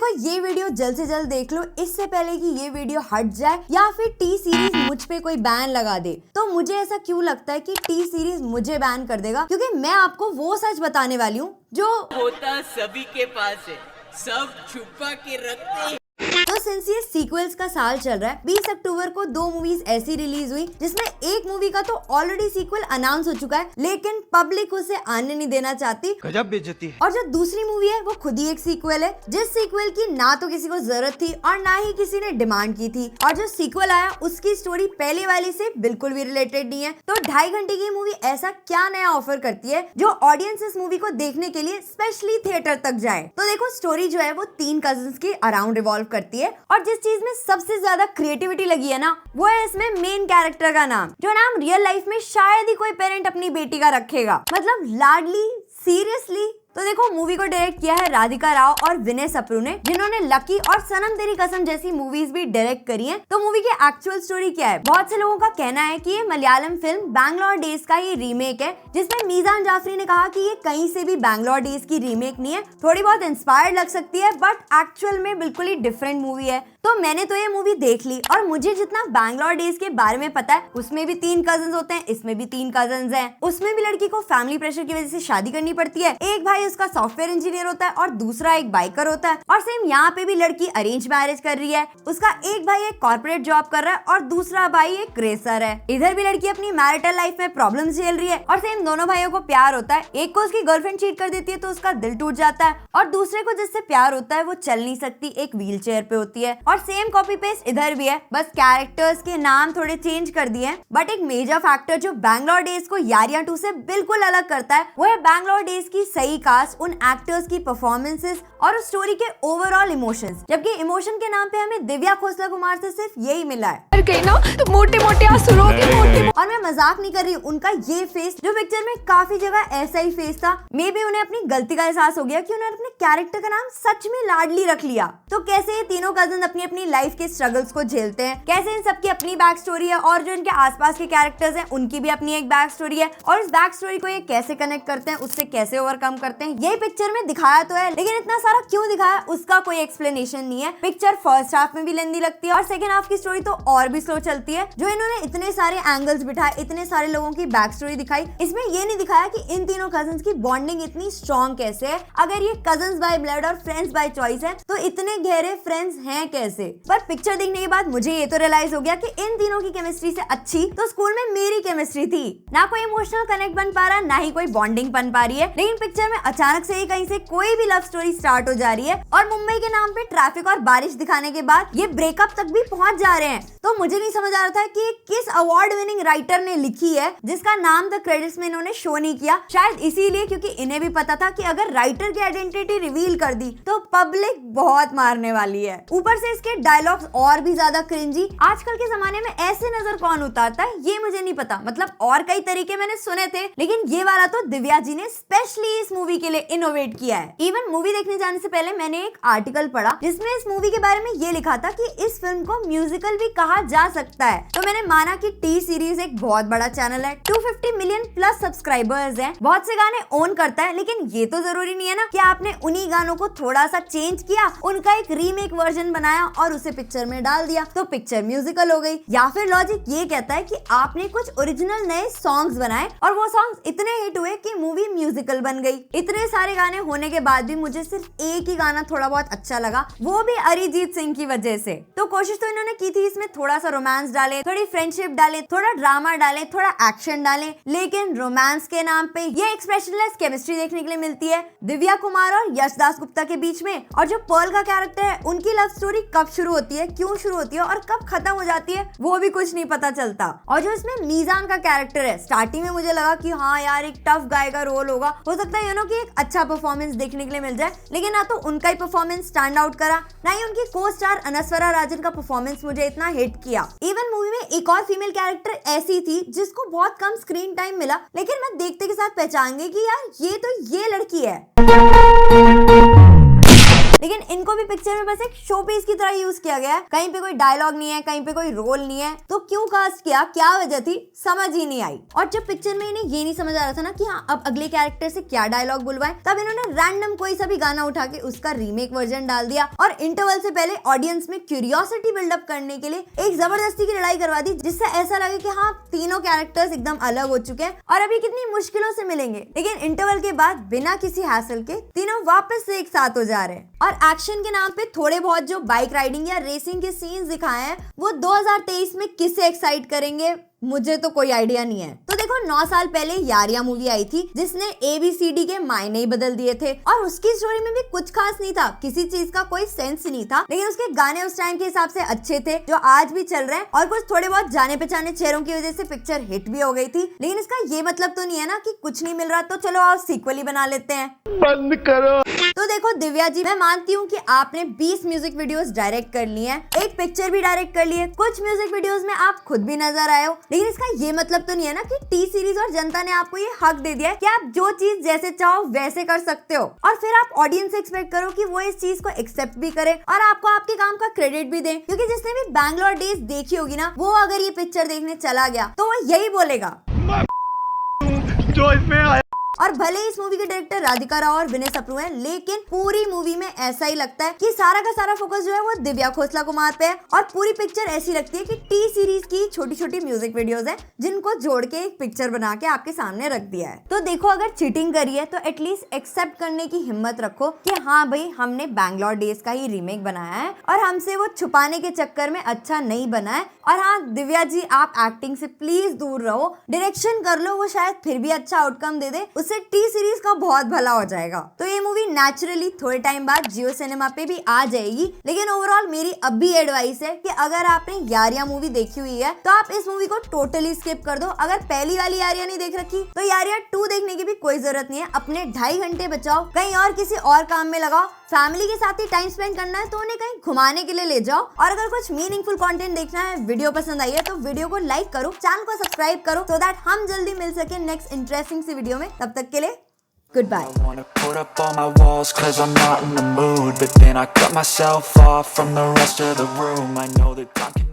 दोस्तों ये वीडियो जल्द से जल्द देख लो इससे पहले कि ये वीडियो हट जाए या फिर टी सीरीज मुझ पे कोई बैन लगा दे। तो मुझे ऐसा क्यों लगता है कि टी सीरीज मुझे बैन कर देगा, क्योंकि मैं आपको वो सच बताने वाली हूँ जो होता सभी के पास है, सब छुपा के रखते हैं। तो सिंस ये सीक्वल्स का साल चल रहा है, 20 अक्टूबर को 2 मूवीज ऐसी रिलीज हुई जिसमें एक मूवी का तो ऑलरेडी सीक्वल अनाउंस हो चुका है, लेकिन पब्लिक उसे आने नहीं देना चाहती। गजब बेइज्जती है। और जो दूसरी मूवी है वो खुद ही एक सीक्वल है, जिस सीक्वल की ना तो किसी को जरूरत थी और ना ही किसी ने डिमांड की थी। और जो सीक्वल आया उसकी स्टोरी पहले वाली से बिल्कुल भी रिलेटेड नहीं है। तो 2.5 घंटे की मूवी ऐसा क्या नया ऑफर करती है जो ऑडियंस इस मूवी को देखने के लिए स्पेशली थिएटर तक जाए। तो देखो, स्टोरी जो है वो 3 कजिन्स के अराउंड रिवॉल्व करती है, और जिस चीज में सबसे ज्यादा क्रिएटिविटी लगी है ना, वो है इसमें मेन कैरेक्टर का नाम, जो नाम रियल लाइफ में शायद ही कोई पेरेंट अपनी बेटी का रखेगा। मतलब लाडली, सीरियसली। तो देखो, मूवी को डायरेक्ट किया है राधिका राव और विनय सप्रू ने, जिन्होंने लकी और सनम तेरी कसम जैसी मूवीज भी डायरेक्ट करी हैं। तो मूवी की एक्चुअल स्टोरी क्या है? बहुत से लोगों का कहना है कि ये मलयालम फिल्म बैंगलोर डेज का ही रीमेक है, जिसमें मीजान जाफरी ने कहा कि ये कहीं से भी बैंगलोर डेज की रीमेक नहीं है, थोड़ी बहुत इंस्पायर्ड लग सकती है बट एक्चुअल में बिल्कुल ही डिफरेंट मूवी है। तो मैंने तो ये मूवी देख ली और मुझे जितना बैंगलोर डेज के बारे में पता है, उसमें भी 3 कजिन्स होते हैं, इसमें भी 3 कजिन्स हैं। उसमें भी लड़की को फैमिली प्रेशर की वजह से शादी करनी पड़ती है। एक भाई उसका सॉफ्टवेयर इंजीनियर होता है और दूसरा एक बाइकर होता है। और सेम यहाँ पे भी लड़की अरेंज मैरिज कर रही है। उसका एक भाई एक कॉर्पोरेट जॉब कर रहा है और दूसरा भाई एक रेसर है। इधर भी लड़की अपनी मैरिटल लाइफ में प्रॉब्लम झेल रही है और सेम दोनों भाइयों को प्यार होता है। एक को उसकी गर्लफ्रेंड चीट कर देती है तो उसका दिल टूट जाता है, और दूसरे को जिससे प्यार होता है वो चल नहीं सकती, एक व्हील चेयर पे होती है। और सेम कॉपी पेस्ट इधर भी है, बस कैरेक्टर्स के नाम थोड़े चेंज कर दिए हैं। बट एक मेजर फैक्टर जो बैंगलोर डेज को यारियां 2 से बिल्कुल अलग करता है, वो है बैंगलोर डेज की सही कास्ट, उन एक्टर्स की परफॉर्मेंसेस और उस स्टोरी के ओवरऑल इमोशंस। जबकि इमोशन के नाम पे हमें दिव्या खोसला कुमार से सिर्फ यही मिला है। तो मोटे मोटे आंसू मोटे। और मैं मजाक नहीं कर रही, उनका ये फेस जो पिक्चर में काफी जगह ऐसा ही फेस था। मे बी उन्हें अपनी गलती का एहसास हो गया कि उन्होंने अपने कैरेक्टर का नाम सच में लाडली रख लिया। तो कैसे ये तीनों कजिन अपनी अपनी लाइफ के स्ट्रगल्स को झेलते हैं, कैसे इन सबकी अपनी बैक स्टोरी है, और जो इनके आसपास के कैरेक्टर्स हैं उनकी भी अपनी एक बैक स्टोरी है, और इस बैक स्टोरी को ये कैसे कनेक्ट करते हैं, उससे कैसे ओवरकम करते हैं, यही पिक्चर में दिखाया तो है। लेकिन इतना सारा क्यों दिखाया उसका कोई एक्सप्लेनेशन नहीं है। पिक्चर फर्स्ट हाफ में भी लेंदी लगती है और सेकंड हाफ की स्टोरी तो और भी स्लो चलती है। जो इन्होंने इतने सारे एंगल्स बिठाए, इतने सारे लोगों की बैक स्टोरी दिखाई, इसमें ये नहीं दिखाया कि इन तीनों कजिन्स की बॉन्डिंग इतनी स्ट्रॉन्ग कैसे है। अगर ये कजिन्स बाय ब्लड और फ्रेंड्स बाय चॉइस है तो इतने गहरे फ्रेंड्स हैं कैसे? पर पिक्चर देखने के बाद मुझे ये तो रियलाइज हो गया कि इन तीनों की केमिस्ट्री से अच्छी तो स्कूल में मेरी केमिस्ट्री थी। ना कोई इमोशनल कनेक्ट बन पा रहा, ना ही कोई बॉन्डिंग बन पा रही है। लेकिन पिक्चर में अचानक से ही कहीं से कोई भी लव स्टोरी स्टार्ट हो जा रही है, और मुंबई के नाम पे ट्रैफिक और बारिश दिखाने के बाद ये ब्रेकअप तक भी पहुंच जा रहे हैं। तो मुझे नहीं समझ आ रहा था कि किस अवार्ड विनिंग राइटर ने लिखी है, जिसका नाम द क्रेडिट्स में इन्होंने शो नहीं किया। शायद इसीलिए क्योंकि इन्हें भी पता था कि अगर राइटर की आइडेंटिटी रिवील कर दी तो पब्लिक बहुत मारने वाली है। ऊपर से इसके डायलॉग्स और भी ज्यादा क्रिंजी। आजकल के जमाने में ऐसे नजर कौन उतारता है ये मुझे नहीं पता। मतलब और कई तरीके मैंने सुने थे, लेकिन ये वाला तो दिव्या जी ने स्पेशली इस मूवी के लिए इनोवेट किया है। इवन मूवी देखने जाने से पहले मैंने एक आर्टिकल पढ़ा जिसमें इस मूवी के बारे में ये लिखा था कि इस फिल्म को म्यूजिकल भी कहा जा सकता है। तो मैंने माना कि टी सीरीज एक बहुत बड़ा चैनल है, 250 मिलियन प्लस सब्सक्राइबर्स हैं, बहुत से गाने ओन करता है, लेकिन ये तो जरूरी नहीं है ना कि आपने उन्हीं गानों को थोड़ा सा चेंज किया, उनका एक रीमेक वर्जन बनाया और उसे पिक्चर में डाल दिया तो पिक्चर म्यूजिकल हो गई। या फिर लॉजिक ये कहता है कि आपने कुछ ओरिजिनल नए सॉन्ग्स बनाए और वो सॉन्ग्स इतने हिट हुए कि मूवी म्यूजिकल बन गई। इतने सारे गाने होने के बाद भी मुझे सिर्फ एक ही गाना थोड़ा बहुत अच्छा लगा, वो भी अरिजीत सिंह की वजह से। तो कोशिश तो इन्होंने की थी इसमें थोड़ा सा रोमांस डाले, थोड़ी फ्रेंडशिप डाले, थोड़ा ड्रामा डाले, थोड़ा एक्शन डाले, लेकिन रोमांस के नाम पे ये एक्सप्रेशनलेस केमिस्ट्री देखने के लिए मिलती है दिव्या कुमार और यश दास गुप्ता के बीच में। और जो पर्ल का कैरेक्टर है, उनकी लव स्टोरी कब शुरू होती है, क्यों शुरू होती है और कब खत्म हो जाती है वो भी कुछ नहीं पता चलता। और जो इसमें मीजान का कैरेक्टर है, स्टार्टिंग में मुझे लगा कि हाँ यार एक टफ गाय का रोल होगा, हो सकता है कि एक अच्छा परफॉर्मेंस देखने के लिए मिल जाए, लेकिन ना तो उनका ही परफॉर्मेंस स्टैंड आउट करा, ना ही उनकी को स्टार अनस्वरा राजन का परफॉर्मेंस मुझे इतना हिट किया। इवन मूवी में एक और फीमेल कैरेक्टर ऐसी थी जिसको बहुत कम स्क्रीन टाइम मिला, लेकिन मैं देखते के साथ पहचान गई कि यार ये तो ये लड़की है। लेकिन इनको भी पिक्चर में बस एक शो पीस की तरह यूज किया गया है। कहीं पे कोई डायलॉग नहीं है, कहीं पे कोई रोल नहीं है, तो क्यों कास्ट किया, क्या वजह थी, समझ ही नहीं आई। और जब पिक्चर में इन्हें ये नहीं समझ आ रहा था ना कि हाँ अब अगले कैरेक्टर से क्या डायलॉग बुलवाएं, तब इन्होंने रैंडम कोई सा भी गाना उठा के उसका रीमेक वर्जन डाल दिया और इंटरवल से पहले ऑडियंस में क्यूरियोसिटी बिल्डअप करने के लिए एक जबरदस्ती की लड़ाई करवा दी, जिससे ऐसा लगे कि हाँ तीनों कैरेक्टर्स एकदम अलग हो चुके हैं और अभी कितनी मुश्किलों से मिलेंगे। लेकिन इंटरवल के बाद बिना किसी हैसल के तीनों वापस से एक साथ हो जा रहे हैं। और एक्शन के नाम पे थोड़े बहुत जो बाइक राइडिंग या रेसिंग के सीन्स दिखाए हैं वो 2023 में किसे एक्साइट करेंगे, मुझे तो कोई आइडिया नहीं है। तो देखो 9 साल पहले यारिया मूवी आई थी जिसने ABCD के मायने ही बदल दिए थे और उसकी स्टोरी में भी कुछ खास नहीं था, किसी चीज का कोई सेंस नहीं था, लेकिन उसके गाने उस टाइम के हिसाब से अच्छे थे जो आज भी चल रहे हैं और कुछ थोड़े बहुत जाने पहचाने चेहरों की वजह से पिक्चर हिट भी हो गई थी। लेकिन इसका ये मतलब तो नहीं है ना कि कुछ नहीं मिल रहा तो चलो आओ सीक्वल ही बना लेते हैं, बंद करो। तो देखो दिव्या जी, मैं मानती हूँ कि आपने 20 म्यूजिक वीडियोस डायरेक्ट कर ली हैं, एक पिक्चर भी डायरेक्ट कर ली है, कुछ म्यूजिक वीडियोस में आप खुद भी नजर आए हो, लेकिन इसका ये मतलब तो नहीं है ना कि टी सीरीज और जनता ने आपको ये हक दे दिया है कि आप जो चीज जैसे चाहो वैसे कर सकते हो और फिर आप ऑडियंस से एक्सपेक्ट करो कि वो इस चीज को एक्सेप्ट भी करे और आपको आपके काम का क्रेडिट भी दे। क्योंकि जिसने भी बैंगलोर डेज देखी होगी ना, वो अगर ये पिक्चर देखने चला गया तो वो यही बोलेगा जो इसमें आया। और भले इस मूवी के डायरेक्टर राधिका राव और विनय सप्रू हैं, लेकिन पूरी मूवी में ऐसा ही लगता है कि सारा का सारा फोकस जो है वो दिव्या खोसला कुमार पे है और पूरी पिक्चर ऐसी लगती है कि टी सीरीज की छोटी छोटी म्यूजिक वीडियोस हैं जिनको जोड़ के एक पिक्चर बना के आपके सामने रख दिया है। तो देखो अगर चीटिंग करी है तो एटलीस्ट एक्सेप्ट करने की हिम्मत रखो कि हाँ भाई हमने बैंगलोर डेज का ही रीमेक बनाया है और हमसे वो छुपाने के चक्कर में अच्छा नहीं बना है। और हाँ दिव्या जी, आप एक्टिंग से प्लीज दूर रहो, डायरेक्शन कर लो, वो शायद फिर भी अच्छा आउटकम दे दे, उससे टी सीरीज का बहुत भला हो जाएगा। तो ये मूवी नेचुरली थोड़े टाइम बाद जियो सिनेमा पे भी आ जाएगी, लेकिन ओवरऑल मेरी अब भी एडवाइस है कि अगर आपने यारिया मूवी देखी हुई है तो आप इस मूवी को टोटली स्किप कर दो। अगर पहली वाली यारिया नहीं देख रखी तो यारिया 2 देखने की भी कोई जरूरत नहीं है। अपने 2.5 घंटे बचाओ, कहीं और किसी और काम में लगाओ, फैमिली के साथ ही टाइम स्पेंड करना है तो उन्हें कहीं घुमाने के लिए ले जाओ। और अगर कुछ मीनिंगफुल कंटेंट देखना है, वीडियो पसंद आई है तो वीडियो को लाइक करो, चैनल को सब्सक्राइब करो सो दैट हम जल्दी मिल सके नेक्स्ट इंटरेस्टिंग सी वीडियो में। तब तक के लिए Goodbye. I wanna put up all my walls 'cause I'm not in the mood, but then I cut myself off from the rest of the room. I know that time can